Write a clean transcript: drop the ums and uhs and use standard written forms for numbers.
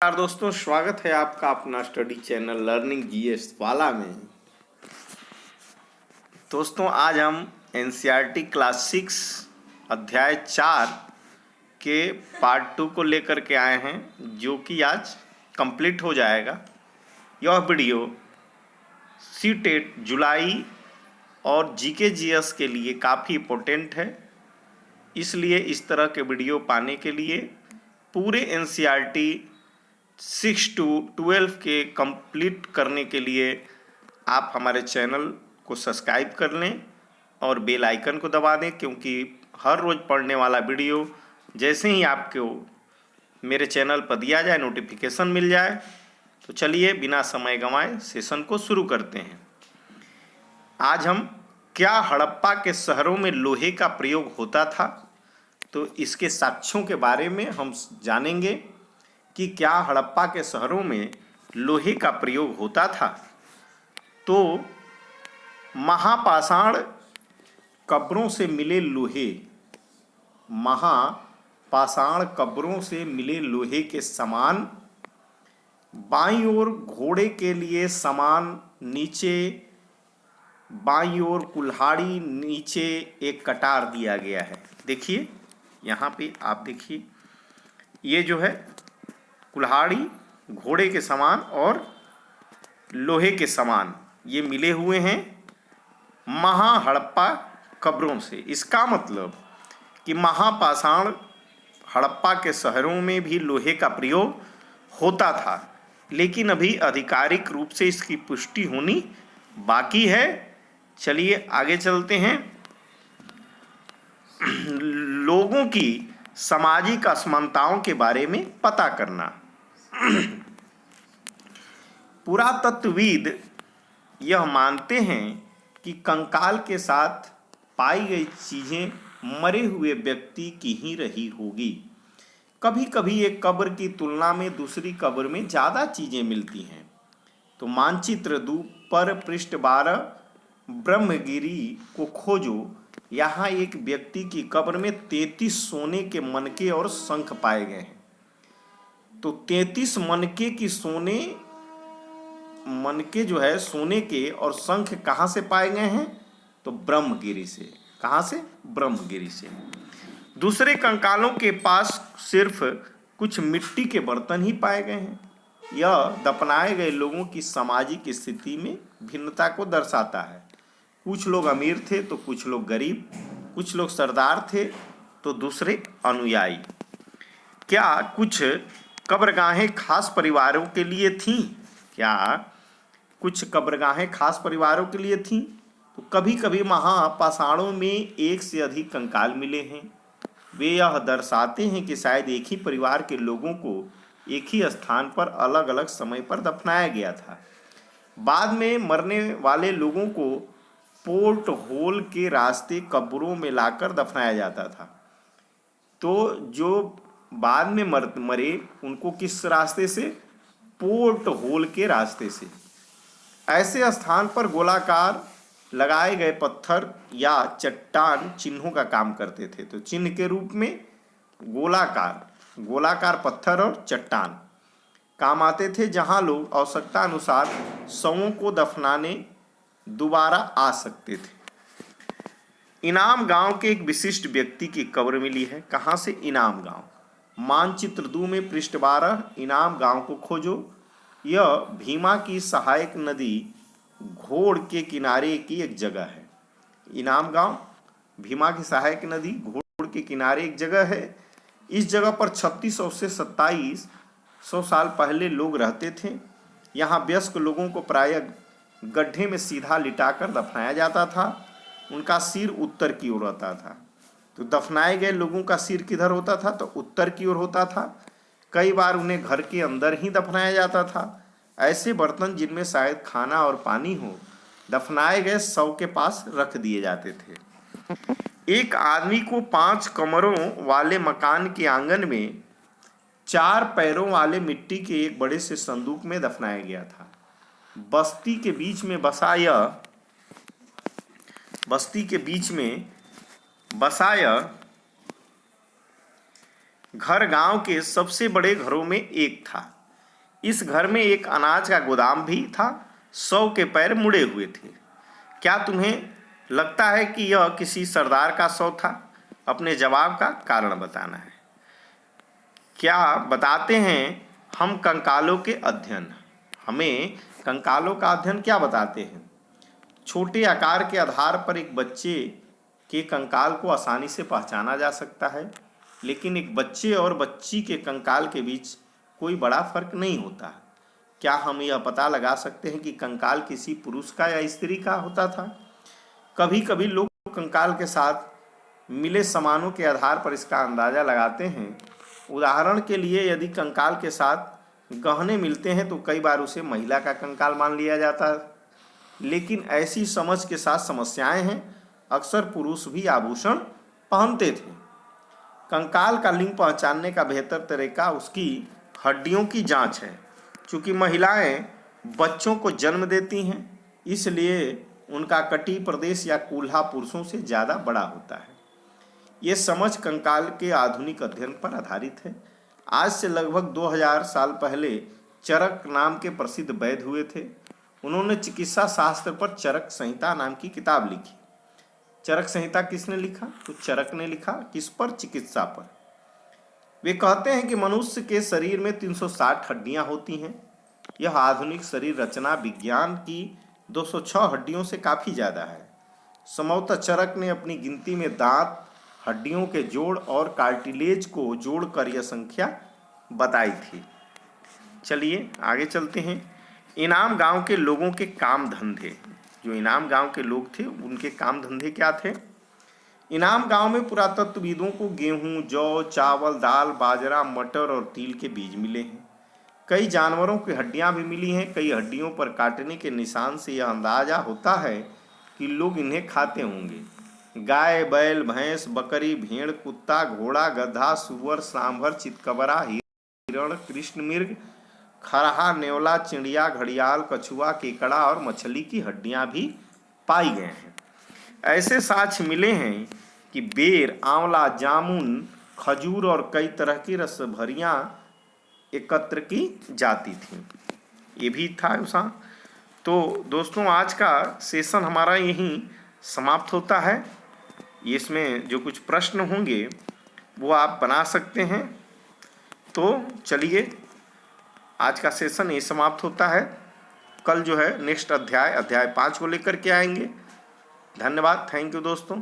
नमस्कार दोस्तों, स्वागत है आपका अपना स्टडी चैनल लर्निंग जीएस वाला में। दोस्तों, आज हम एनसीईआरटी क्लास 6 अध्याय 4 के पार्ट 2 को लेकर के आए हैं, जो कि आज कंप्लीट हो जाएगा। यह वीडियो सीटेट जुलाई और जीके जीएस के लिए काफ़ी इम्पोर्टेंट है। इसलिए इस तरह के वीडियो पाने के लिए पूरे एनसीईआरटी 6 to 12 के कंप्लीट करने के लिए आप हमारे चैनल को सब्सक्राइब कर लें और बेल आइकन को दबा दें, क्योंकि हर रोज़ पढ़ने वाला वीडियो जैसे ही आपको मेरे चैनल पर दिया जाए, नोटिफिकेशन मिल जाए। तो चलिए बिना समय गंवाए सेशन को शुरू करते हैं। आज हम क्या हड़प्पा के शहरों में लोहे का प्रयोग होता था, तो इसके साक्ष्यों के बारे में हम जानेंगे कि क्या हड़प्पा के शहरों में लोहे का प्रयोग होता था। तो महापाषाण कब्रों से मिले लोहे, महापाषाण कब्रों से मिले लोहे के समान, बाईं ओर घोड़े के लिए समान, नीचे बाईं ओर कुल्हाड़ी, नीचे एक कटार दिया गया है। देखिए यहाँ पे आप देखिए, ये जो है कुल्हाड़ी घोड़े के समान और लोहे के समान ये मिले हुए हैं महाहड़प्पा कब्रों से। इसका मतलब कि महापाषाण हड़प्पा के शहरों में भी लोहे का प्रयोग होता था, लेकिन अभी आधिकारिक रूप से इसकी पुष्टि होनी बाकी है। चलिए आगे चलते हैं। लोगों की सामाजिक असमानताओं के बारे में पता करना। पुरातत्वविद यह मानते हैं कि कंकाल के साथ पाई गई चीजें मरे हुए व्यक्ति की ही रही होगी। कभी कभी एक कब्र की तुलना में दूसरी कब्र में ज़्यादा चीजें मिलती हैं। तो मानचित्र 2 पर पृष्ठ 12 ब्रह्मगिरी को खोजो। यहाँ एक व्यक्ति की कब्र में 33 सोने के मनके और शंख पाए गए हैं। तो 33 मनके की मनके जो है सोने के और शंख कहाँ से पाए गए हैं? तो ब्रह्मगिरी से। कहाँ से? ब्रह्मगिरी से। दूसरे कंकालों के पास सिर्फ कुछ मिट्टी के बर्तन ही पाए गए हैं। यह दफनाए गए लोगों की सामाजिक स्थिति में भिन्नता को दर्शाता है। कुछ लोग अमीर थे तो कुछ लोग गरीब, कुछ लोग सरदार थे तो दूसरे अनुयायी। क्या कुछ कब्रगाहें खास परिवारों के लिए थीं? क्या कुछ कब्रगाहें खास परिवारों के लिए थीं? तो कभी कभी महापाषाणों में एक से अधिक कंकाल मिले हैं। वे यह दर्शाते हैं कि शायद एक ही परिवार के लोगों को एक ही स्थान पर अलग अलग समय पर दफनाया गया था। बाद में मरने वाले लोगों को पोर्ट होल के रास्ते कब्रों में लाकर दफनाया जाता था। तो जो बाद में मरे उनको किस रास्ते से? पोर्ट होल के रास्ते से। ऐसे स्थान पर गोलाकार लगाए गए पत्थर या चट्टान चिन्हों का काम करते थे। तो चिन्ह के रूप में गोलाकार पत्थर और चट्टान काम आते थे, जहां लोग आवश्यकता अनुसार शवों को दफनाने दोबारा आ सकते थे। इनाम गांव के एक विशिष्ट व्यक्ति की कब्र मिली है। कहाँ से? इनाम गांव। मानचित्र 2 में पृष्ठ 12 इनाम गांव को खोजो। यह भीमा की सहायक नदी घोड़ के किनारे की एक जगह है। इनाम गांव भीमा की सहायक नदी घोड़ के किनारे एक जगह है। इस जगह पर 3600 से 2700 साल पहले लोग रहते थे। यहाँ वयस्क लोगों को प्रायः गड्ढे में सीधा लिटाकर दफनाया जाता था। उनका सिर उत्तर की ओर होता था। तो दफनाए गए लोगों का सिर किधर होता था? तो उत्तर की ओर होता था। कई बार उन्हें घर के अंदर ही दफनाया जाता था। ऐसे बर्तन जिनमें शायद खाना और पानी हो, दफनाए गए शव के पास रख दिए जाते थे। एक आदमी को 5 कमरों वाले मकान के आंगन में 4 पैरों वाले मिट्टी के एक बड़े से संदूक में दफनाया गया था। बस्ती के बीच में बसाया घर गांव के सबसे बड़े घरों में एक था। इस घर में एक अनाज का गोदाम भी था, 100 के पैर मुड़े हुए थे। क्या तुम्हें लगता है कि यह किसी सरदार का 100 था? अपने जवाब का कारण बताना है। क्या बताते हैं हम कंकालों के अध्ययन। हमें कंकालों का अध्ययन क्या बताते हैं? छोटे आकार के आधार पर एक बच्चे के कंकाल को आसानी से पहचाना जा सकता है, लेकिन एक बच्चे और बच्ची के कंकाल के बीच कोई बड़ा फर्क नहीं होता। क्या हम यह पता लगा सकते हैं कि कंकाल किसी पुरुष का या स्त्री का होता था? कभी कभी लोग कंकाल के साथ मिले सामानों के आधार पर इसका अंदाजा लगाते हैं। उदाहरण के लिए, यदि कंकाल के साथ गहने मिलते हैं तो कई बार उसे महिला का कंकाल मान लिया जाता है। लेकिन ऐसी समझ के साथ समस्याएं हैं। अक्सर पुरुष भी आभूषण पहनते थे। कंकाल का लिंग पहचानने का बेहतर तरीका उसकी हड्डियों की जांच है। चूंकि महिलाएं बच्चों को जन्म देती हैं, इसलिए उनका कटी प्रदेश या कूल्हा पुरुषों से ज़्यादा बड़ा होता है। ये समझ कंकाल के आधुनिक अध्ययन पर आधारित है। आज से लगभग 2000 साल पहले चरक नाम के प्रसिद्ध वैद्य हुए थे। उन्होंने चिकित्सा शास्त्र पर चरक संहिता नाम की किताब लिखी। चरक संहिता किसने लिखा? तो चरक ने लिखा। किस पर? चिकित्सा पर। वे कहते हैं कि मनुष्य के शरीर में 360 हड्डियां होती हैं। यह आधुनिक शरीर रचना विज्ञान की 206 हड्डियों से काफ़ी ज़्यादा है। संभवतः चरक ने अपनी गिनती में दांत, हड्डियों के जोड़ और कार्टिलेज को जोड़कर यह संख्या बताई थी। चलिए आगे चलते हैं। इनाम गांव के लोगों के काम धंधे। जो इनाम गांव के लोग थे उनके काम धंधे क्या थे? इनाम गांव में पुरातत्वविदों को गेहूं, जौ, चावल, दाल, बाजरा, मटर और तिल के बीज मिले हैं। कई जानवरों की हड्डियां भी मिली हैं। कई हड्डियों पर काटने के निशान से यह अंदाजा होता है कि लोग इन्हें खाते होंगे। गाय, बैल, भैंस, बकरी, भेड़, कुत्ता, घोड़ा, गधा, सुअर, सांभर, चितकबरा, हिरण, कृष्ण मृग, खरहा, नेवला, चिड़िया, घड़ियाल, कछुआ, केकड़ा और मछली की हड्डियां भी पाई गए हैं। ऐसे साक्ष्य मिले हैं कि बेर, आंवला, जामुन, खजूर और कई तरह की रसभरियां एकत्र की जाती थी। ये भी था उसका। तो दोस्तों, आज का सेशन हमारा यहीं समाप्त होता है। इसमें जो कुछ प्रश्न होंगे वो आप बना सकते हैं। तो चलिए, आज का सेशन ये समाप्त होता है। कल जो है नेक्स्ट अध्याय 5 को लेकर के आएंगे। धन्यवाद। थैंक यू दोस्तों।